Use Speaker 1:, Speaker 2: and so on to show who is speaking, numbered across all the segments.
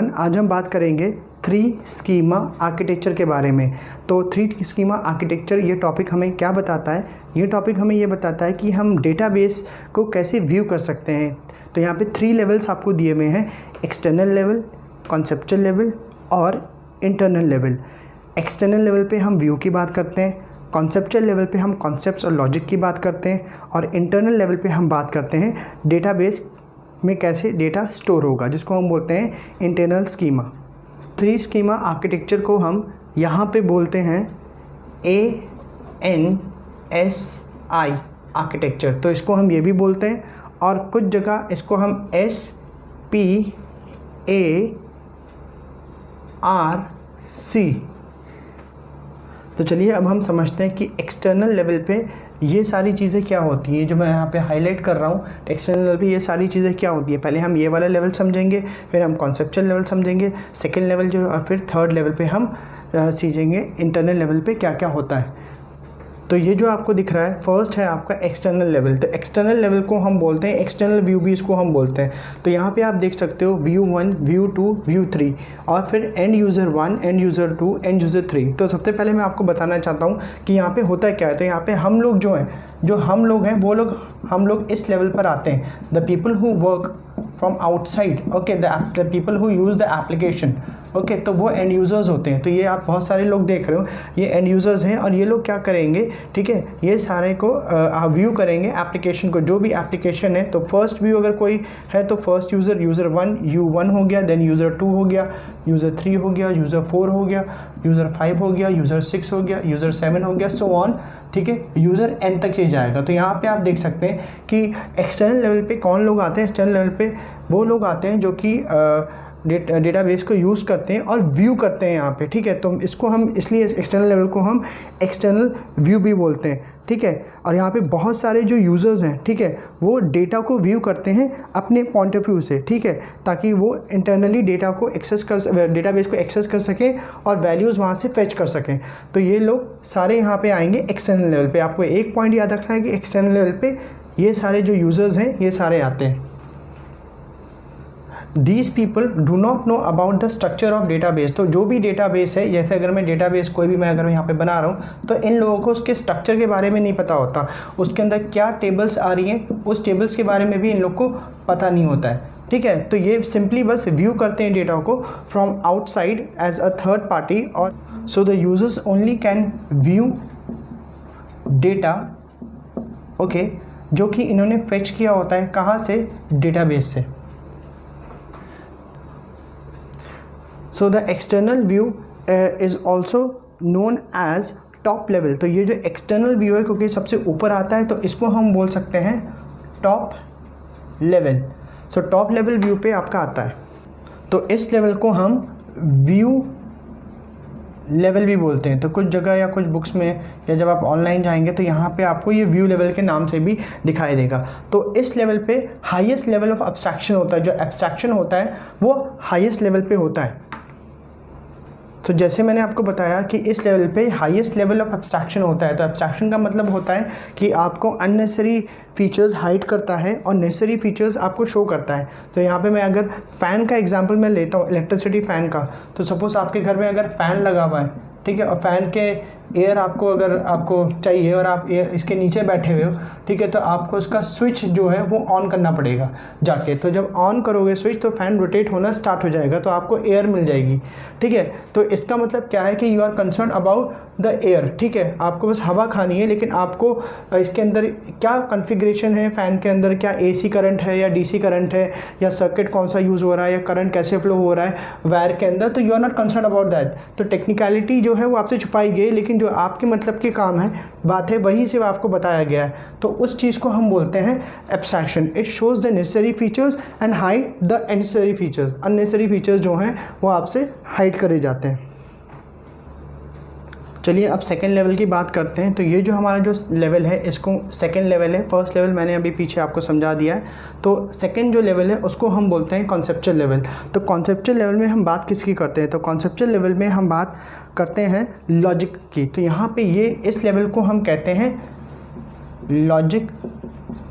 Speaker 1: Everyone, आज हम बात करेंगे थ्री स्कीमा आर्किटेक्चर के बारे में। तो थ्री स्कीमा आर्किटेक्चर ये टॉपिक हमें क्या बताता है? ये टॉपिक हमें ये बताता है कि हम डेटाबेस को कैसे व्यू कर सकते हैं। तो यहाँ पे 3 लेवल्स आपको दिए हुए हैं, एक्सटर्नल लेवल, कॉन्सेप्चुअल लेवल और इंटरनल लेवल। एक्सटर्नल लेवल पे हम व्यू की बात करते हैं, कॉन्सेप्चुअल लेवल पे हम कॉन्सेप्ट्स और लॉजिक की बात करते हैं और इंटरनल लेवल पे हम बात करते हैं डेटाबेस में कैसे डेटा स्टोर होगा, जिसको हम बोलते हैं internal schema. Three schema architecture को हम यहाँ पे बोलते हैं ANSI आर्किटेक्चर। तो इसको हम ये भी बोलते हैं और कुछ जगह इसको हम SPARC। तो चलिए अब हम समझते हैं कि एक्सटर्नल लेवल पे ये सारी चीज़ें क्या होती हैं, जो मैं यहाँ पे हाईलाइट कर रहा हूँ। एक्सटर्नल लेवल पे ये सारी चीज़ें क्या होती हैं, पहले हम ये वाला लेवल समझेंगे, फिर हम कॉन्सेप्चुअल लेवल समझेंगे, सेकंड लेवल जो, और फिर थर्ड लेवल पे हम सीखेंगे इंटरनल लेवल पे क्या क्या होता है। तो ये जो आपको दिख रहा है फर्स्ट है आपका एक्सटर्नल लेवल। तो एक्सटर्नल लेवल को हम बोलते हैं, एक्सटर्नल व्यू भी इसको हम बोलते हैं। तो यहाँ पे आप देख सकते हो व्यू 1, व्यू 2, व्यू 3 और फिर end user 1, end user 2, end user 3। तो सबसे पहले मैं आपको बताना चाहता हूँ कि यहाँ पे होता क्या है। तो यहाँ पे हम लोग जो हम लोग हैं वो लोग, हम लोग इस लेवल पर आते हैं। The people who work from outside, okay, the people who use the application, okay, तो वो एंड यूज़र्स होते हैं। तो ये आप बहुत सारे लोग देख रहे हो, ये एंड यूज़र्स हैं और ये लोग क्या करेंगे, ठीक है, ये सारे को व्यू करेंगे एप्लीकेशन को, जो भी एप्लीकेशन है। तो फर्स्ट व्यू अगर कोई है तो फर्स्ट यूज़र, यूज़र 1, U1 हो गया, देन यूज़र 2 हो गया, यूज़र 3 हो गया, यूज़र 4 हो गया, यूज़र 5 हो गया, यूज़र 6 हो गया, यूज़र 7 हो गया, सो ऑन, ठीक है, यूज़र N तक ही जाएगा। तो यहाँ पे आप देख सकते हैं कि एक्सटर्नल लेवल पे कौन लोग आते हैं। एक्सटर्नल लेवल पे वो लोग आते हैं जो कि डेटाबेस को यूज़ करते हैं और व्यू करते हैं यहाँ पे, ठीक है। तो इसको हम इसलिए एक्सटर्नल लेवल को हम एक्सटर्नल व्यू भी बोलते हैं, ठीक है। और यहाँ पे बहुत सारे जो यूज़र्स हैं, ठीक है, वो डेटा को व्यू करते हैं अपने पॉइंट ऑफ व्यू से, ठीक है, ताकि वो इंटरनली डेटा को एक्सेस कर, डेटाबेस को एक्सेस कर सकें और वैल्यूज़ वहाँ से फेच कर सकें। तो ये लोग सारे यहाँ पे आएंगे एक्सटर्नल लेवल पे। आपको एक पॉइंट याद रखना है कि एक्सटर्नल लेवल पे ये सारे जो यूज़र्स हैं ये सारे आते हैं। These people do not know about the structure of database। तो जो भी डेटाबेस है, जैसे अगर मैं डेटाबेस कोई भी मैं अगर यहाँ पे बना रहा हूँ, तो इन लोगों को उसके स्ट्रक्चर के बारे में नहीं पता होता, उसके अंदर क्या टेबल्स आ रही हैं उस टेबल्स के बारे में भी इन लोग को पता नहीं होता है, ठीक है। तो ये सिंपली बस व्यू करते हैं डेटा को from outside as a third party, और so the users only can view data, okay, जो कि इन्होंने फेच किया होता है कहाँ से, डेटाबेस से। So the external view is also known as top level। तो ये जो external view है, क्योंकि सबसे ऊपर आता है, तो इसको हम बोल सकते हैं top level। So top level view पे आपका आता है, तो इस लेवल को हम view लेवल भी बोलते हैं। तो कुछ जगह या कुछ बुक्स में या जब आप ऑनलाइन जाएंगे तो यहाँ पे आपको ये व्यू लेवल के नाम से भी दिखाई देगा। तो इस लेवल पे हाईएस्ट लेवल ऑफ एब्स्ट्रैक्शन होता है, जो एब्स्ट्रैक्शन होता है वो हाईएस्ट लेवल पे होता है। तो जैसे मैंने आपको बताया कि इस लेवल पे हाईएस्ट लेवल ऑफ एब्स्ट्रैक्शन होता है। तो एब्स्ट्रैक्शन का मतलब होता है कि आपको अननेसेसरी फीचर्स हाइड करता है और नेसेसरी फीचर्स आपको शो करता है। तो यहाँ पे मैं अगर फ़ैन का एग्जांपल मैं लेता हूँ, इलेक्ट्रिसिटी फ़ैन का, तो सपोज़ आपके घर में अगर फ़ैन लगा हुआ है, ठीक है, और फ़ैन के एयर आपको अगर आपको चाहिए और आप इसके नीचे बैठे हुए हो, ठीक है, तो आपको उसका स्विच जो है वो ऑन करना पड़ेगा जाके। तो जब ऑन करोगे स्विच तो फ़ैन रोटेट होना स्टार्ट हो जाएगा, तो आपको एयर मिल जाएगी, ठीक है। तो इसका मतलब क्या है कि you are concern about the air, ठीक है, आपको बस हवा खानी है, लेकिन आपको इसके अंदर क्या कॉन्फ़िगरेशन है, फ़ैन के अंदर क्या AC करंट है या DC करंट है, या सर्किट कौन सा यूज़ हो रहा है, या करंट कैसे फ्लो हो रहा है वायर के अंदर, तो you are not concern about that. तो टेक्निकलिटी जो है वो आपसे छुपाई गई, लेकिन जो आपके मतलब के काम है, बात है, वही सिर्फ आपको बताया गया है। तो उस चीज़ को हम बोलते हैं abstraction. It shows the necessary features and hide the unnecessary features. Unnecessary features जो हैं वो आपसे हाइड करे जाते हैं। चलिए अब सेकेंड लेवल की बात करते हैं। तो ये जो हमारा जो लेवल है इसको सेकेंड लेवल है। फर्स्ट लेवल मैंने अभी पीछे आपको समझा दिया है। तो सेकेंड जो लेवल है उसको हम बोलते हैं कॉन्सेप्चुअल लेवल। तो कॉन्सेप्चुअल लेवल में हम बात किसकी करते हैं? तो कॉन्सेप्चुअल लेवल में हम बात करते हैं लॉजिक की। तो यहाँ पे ये इस लेवल को हम कहते हैं लॉजिक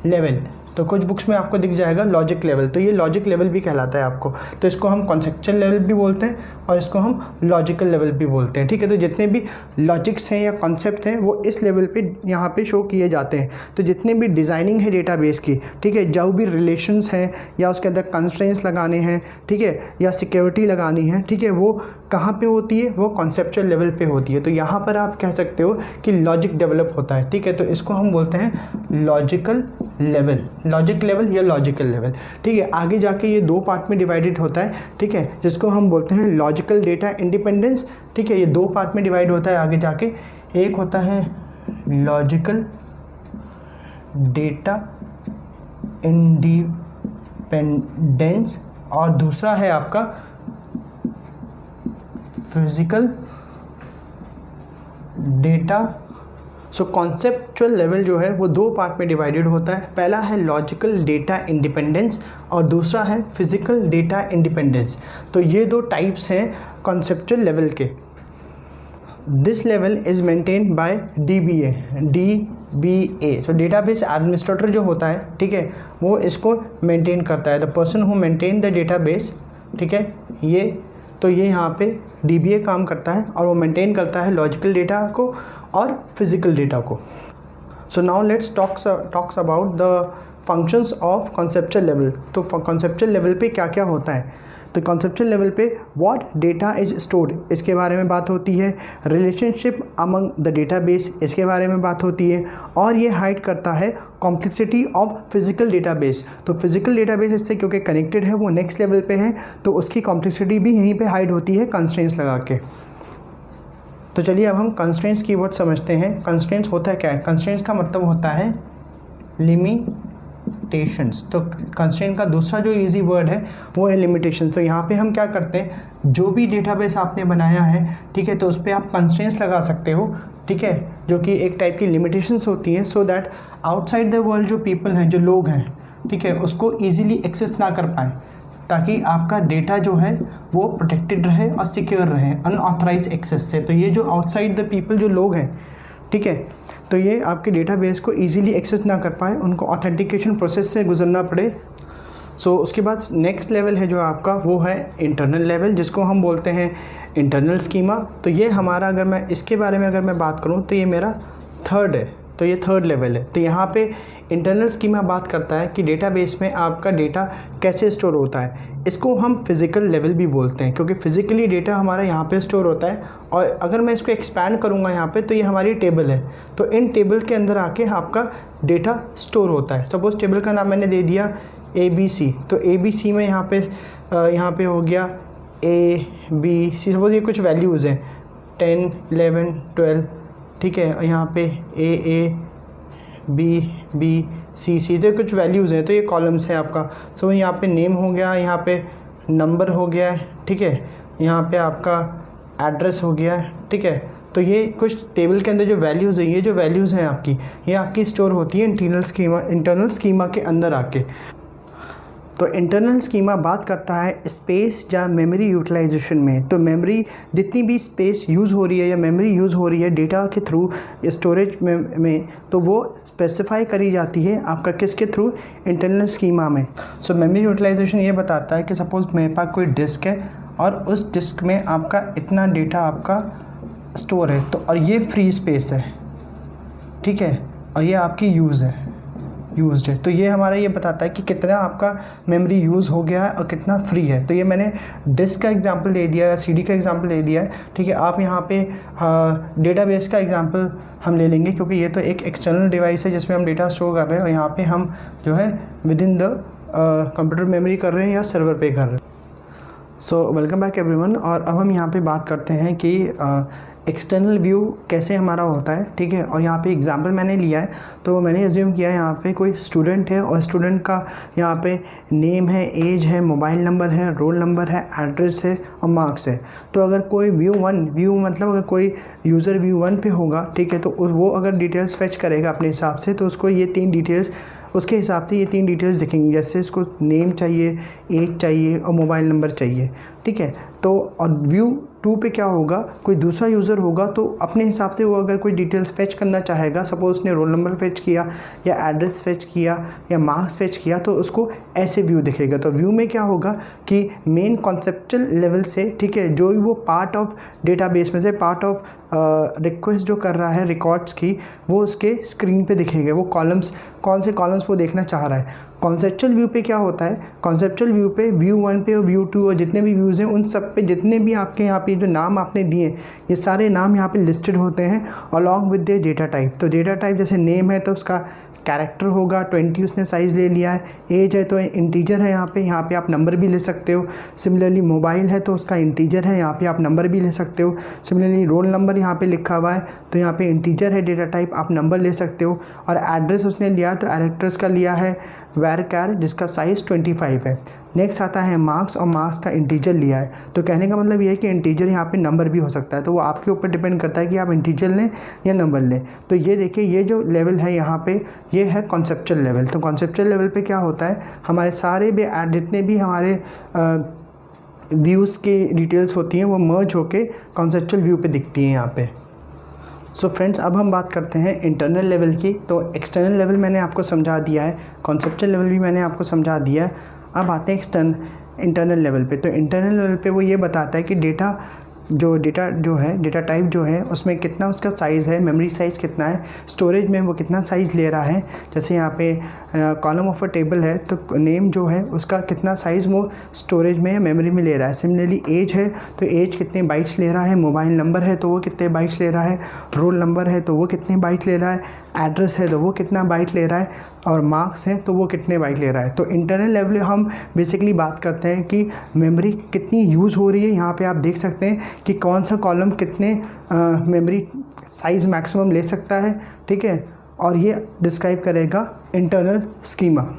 Speaker 1: लेवल। तो कुछ बुक्स में आपको दिख जाएगा लॉजिक लेवल, तो ये लॉजिक लेवल भी कहलाता है आपको। तो इसको हम कॉन्सेप्चुअल लेवल भी बोलते हैं और इसको हम लॉजिकल लेवल भी बोलते हैं, ठीक है। तो जितने भी लॉजिक्स हैं या कॉन्सेप्ट हैं वो इस लेवल पे यहाँ पे शो किए जाते हैं। तो जितने भी डिज़ाइनिंग है डेटाबेस की, ठीक है, जो भी रिलेशंस हैं या उसके अंदर कंस्ट्रेंट्स लगाने हैं, ठीक है, या सिक्योरिटी लगानी है, ठीक है, वो कहाँ पे होती है, वो कॉन्सेप्चुअल लेवल पे होती है। तो यहाँ पर आप कह सकते हो कि लॉजिक डेवलप होता है, ठीक है। तो इसको हम बोलते हैं लॉजिकल लेवल, लॉजिक लेवल या लॉजिकल लेवल, ठीक है। आगे जाके ये दो पार्ट में डिवाइडेड होता है, ठीक है, जिसको हम बोलते हैं लॉजिकल डेटा इंडिपेंडेंस, ठीक है। ये दो पार्ट में डिवाइड होता है आगे जाके। एक होता है लॉजिकल डेटा इंडिपेंडेंस और दूसरा है आपका फिजिकल डेटा। सो कॉन्सेप्चुअल लेवल जो है वो दो पार्ट में डिवाइडेड होता है। पहला है लॉजिकल डेटा इंडिपेंडेंस और दूसरा है फिजिकल डेटा इंडिपेंडेंस। तो ये दो टाइप्स हैं कॉन्सेप्चुअल लेवल के। This level is maintained by DBA। So database administrator जो होता है, ठीक है, वो इसको मेंटेन करता है, the person who maintain the database, ठीक है। ये यहाँ पे DBA काम करता है और वो मेंटेन करता है लॉजिकल डेटा को और फिजिकल डेटा को। So now let's talks about the functions of conceptual level. तो कॉन्सेप्चुअल लेवल पे क्या क्या होता है, तो कॉन्सेप्चुअल लेवल पे व्हाट डेटा इज़ स्टोर्ड इसके बारे में बात होती है, रिलेशनशिप अमंग द डेटाबेस इसके बारे में बात होती है, और ये हाइड करता है कॉम्प्लेक्सिटी ऑफ फिजिकल डेटाबेस। तो फिजिकल डेटाबेस इससे क्योंकि कनेक्टेड है, वो नेक्स्ट लेवल पे है, तो उसकी कॉम्प्लेक्सिटी भी यहीं पे हाइड होती है कंस्ट्रेंट्स लगा के। तो चलिए अब हम कंस्ट्रेंट्स की वर्ड समझते हैं। कंस्ट्रेंट्स होता है क्या है, कंस्ट्रेंट्स का मतलब होता है लिमिटेशंस। तो कंस्ट्रेंट का दूसरा जो इजी वर्ड है वो है लिमिटेशन। तो यहाँ पे हम क्या करते हैं, जो भी डेटाबेस आपने बनाया है, ठीक है, तो उस पर आप कंस्ट्रेंट्स लगा सकते हो, ठीक है, जो कि एक टाइप की लिमिटेशंस होती हैं, so that outside the world जो पीपल हैं, जो लोग हैं, ठीक है, उसको ईजिली एक्सेस ना कर पाएँ, ताकि आपका डेटा जो है वो प्रोटेक्टेड रहे और सिक्योर रहे अनऑथराइज एक्सेस से। तो ये जो आउटसाइड द पीपल जो लोग हैं, ठीक है, तो ये आपके डेटाबेस को इजीली एक्सेस ना कर पाए, उनको ऑथेंटिकेशन प्रोसेस से गुजरना पड़े। सो उसके बाद नेक्स्ट लेवल है जो आपका, वो है इंटरनल लेवल, जिसको हम बोलते हैं इंटरनल स्कीमा। तो ये हमारा, अगर मैं इसके बारे में अगर मैं बात करूँ तो ये मेरा थर्ड है, तो ये थर्ड लेवल है। तो यहाँ पे इंटरनल स्कीमा बात करता है कि डेटाबेस में आपका डेटा कैसे स्टोर होता है। इसको हम फिज़िकल लेवल भी बोलते हैं, क्योंकि फिज़िकली डेटा हमारा यहाँ पे स्टोर होता है। और अगर मैं इसको एक्सपैंड करूँगा यहाँ पे, तो ये हमारी टेबल है, तो इन टेबल के अंदर आके आपका डेटा स्टोर होता है। सपोज़ टेबल का नाम मैंने दे दिया ABC, तो ABC में यहाँ पे हो गया ABC। सपोज़ ये कुछ वैल्यूज़ हैं 10, 11, 12, ठीक है, यहाँ पे ABBCC, तो कुछ वैल्यूज़ हैं, तो ये कॉलम्स हैं आपका। सो यहाँ पे नेम हो गया, यहाँ पे नंबर हो गया है, ठीक है, यहाँ पे आपका एड्रेस हो गया है, ठीक है। तो ये कुछ टेबल के अंदर जो वैल्यूज़ हैं, ये जो वैल्यूज़ हैं आपकी, ये आपकी स्टोर होती है इंटरनल स्कीमा के अंदर आके। तो इंटरनल स्कीमा बात करता है स्पेस या मेमोरी यूटिलाइजेशन में। तो मेमोरी, जितनी भी स्पेस यूज़ हो रही है या मेमोरी यूज़ हो रही है डेटा के थ्रू स्टोरेज में, तो वो स्पेसिफाई करी जाती है आपका किसके थ्रू, इंटरनल स्कीमा में। सो मेमोरी यूटिलाइजेशन ये बताता है कि सपोज़ मेरे पास कोई डिस्क है और उस डिस्क में आपका इतना डेटा आपका स्टोर है, तो और ये फ्री स्पेस है, ठीक है, और ये आपकी यूज़ है, यूज़ड है। तो ये हमारा ये बताता है कि कितना आपका मेमोरी यूज़ हो गया है और कितना फ्री है। तो ये मैंने डिस्क का एग्जांपल दे दिया है, CD का एग्जांपल दे दिया है, ठीक है। आप यहाँ पे डेटाबेस का एग्जांपल हम ले लेंगे, क्योंकि ये तो एक एक्सटर्नल डिवाइस है जिसमें हम डेटा स्टोर कर रहे हैं, और यहाँ पे हम जो है with in the computer memory कर रहे हैं या सर्वर पे कर रहे हैं। So welcome back everyone. और अब हम यहाँ पे बात करते हैं कि एक्सटर्नल व्यू कैसे हमारा होता है, ठीक है। और यहाँ पे एग्जांपल मैंने लिया है, तो मैंने एज्यूम किया है यहाँ पे कोई स्टूडेंट है और स्टूडेंट का यहाँ पे नेम है, एज है, मोबाइल नंबर है, रोल नंबर है, एड्रेस है और मार्क्स है। तो अगर कोई व्यू मतलब अगर कोई यूज़र व्यू 1 पे होगा, ठीक है, तो वो अगर डिटेल्स फेच करेगा अपने हिसाब से, तो उसको ये 3 डिटेल्स, उसके हिसाब से ये 3 डिटेल्स दिखेंगी। जैसे इसको नेम चाहिए, एज चाहिए और मोबाइल नंबर चाहिए, ठीक है। तो और व्यू 2 पे क्या होगा, कोई दूसरा यूज़र होगा तो अपने हिसाब से वो अगर कोई डिटेल्स फेच करना चाहेगा, सपोज उसने रोल नंबर फेच किया या एड्रेस फेच किया या मार्क्स फेच किया, तो उसको ऐसे व्यू दिखेगा। तो व्यू में क्या होगा कि मेन कॉन्सेप्चुअल लेवल से, ठीक है, जो भी वो पार्ट ऑफ डेटाबेस में से पार्ट ऑफ रिक्वेस्ट जो कर रहा है रिकॉर्ड्स की, वो उसके स्क्रीन पे दिखेंगे। वो कॉलम्स, कौन से कॉलम्स वो देखना चाह रहा है। कॉन्सेप्चुअल व्यू पे क्या होता है, कॉन्सेप्चुअल व्यू पे व्यू 1 पे और व्यू 2 और जितने भी व्यूज़ हैं उन सब पे जितने भी आपके यहाँ पे जो नाम आपने दिए, ये सारे नाम यहाँ पे लिस्टेड होते हैं along with the data type. तो डेटा टाइप जैसे नेम है तो उसका कैरेक्टर होगा, 20 उसने साइज़ ले लिया है। एज है तो इंटीजर है, यहाँ पे आप नंबर भी ले सकते हो। सिमिलरली मोबाइल है तो उसका इंटीजर है, यहाँ पे आप नंबर भी ले सकते हो। सिमिलरली रोल नंबर यहाँ पे लिखा हुआ है तो यहाँ पे इंटीजर है डेटा टाइप, आप नंबर ले सकते हो। और एड्रेस उसने लिया तो एरेक्टर्स का लिया है var जिसका साइज़ 25 है। नेक्स्ट आता है मार्क्स, और मार्क्स का इंटीजर लिया है। तो कहने का मतलब ये है कि इंटीजर यहाँ पे नंबर भी हो सकता है, तो वो आपके ऊपर डिपेंड करता है कि आप इंटीजर लें या नंबर लें। तो ये देखिए, ये जो लेवल है यहाँ पे, ये है कॉन्सेप्चुअल लेवल। तो कॉन्सेप्चुअल लेवल पे क्या होता है, हमारे सारे भी जितने भी हमारे व्यूज़ की डिटेल्स होती हैं वो मर्ज होके कॉन्सेप्चुअल व्यू पे दिखती हैं यहाँ पे। सो फ्रेंड्स, अब हम बात करते हैं इंटरनल लेवल की। तो एक्सटर्नल लेवल मैंने आपको समझा दिया है, कॉन्सेप्चुअल लेवल भी मैंने आपको समझा दिया है। अब आते हैं इंटरनल लेवल पे। तो इंटरनल लेवल पे वो ये बताता है कि डेटा टाइप जो है उसमें कितना उसका साइज़ है, मेमोरी साइज़ कितना है, स्टोरेज में वो कितना साइज़ ले रहा है। जैसे यहाँ पे कॉलम ऑफ अ टेबल है तो नेम जो है उसका कितना साइज़ वो स्टोरेज में या मेमोरी में ले रहा है। सिमिलरली एज है तो एज कितने बाइट्स ले रहा है, मोबाइल नंबर है तो वो कितने बाइट्स ले रहा है, रोल नंबर है तो वो कितने बाइट ले रहा है, एड्रेस है तो वो कितना बाइट ले रहा है, और मार्क्स है तो वो कितने बाइट ले रहा है। तो इंटरनल लेवल हम बेसिकली बात करते हैं कि मेमोरी कितनी यूज़ हो रही है। यहाँ पे आप देख सकते हैं कि कौन सा कॉलम कितने मेमोरी साइज़ मैक्सिमम ले सकता है, ठीक है, और ये डिस्क्राइब करेगा internal schema.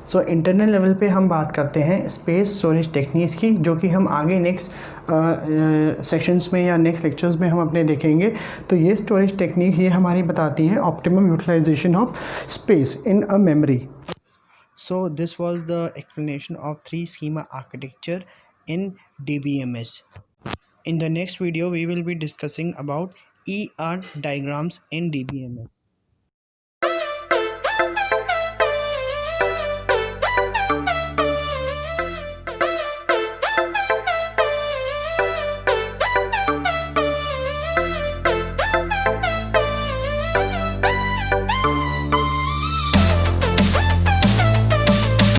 Speaker 1: So internal level पे हम बात करते हैं स्पेस स्टोरेज टेक्निक्स की, जो कि हम आगे नेक्स्ट सेशंस में या नेक्स्ट लेक्चर्स में हम अपने देखेंगे। तो ये स्टोरेज टेक्निक ये हमारी बताती हैं optimum utilisation of space in a memory. So this was the explanation of 3 schema architecture in DBMS. In the next video we will be discussing about ER diagrams in DBMS.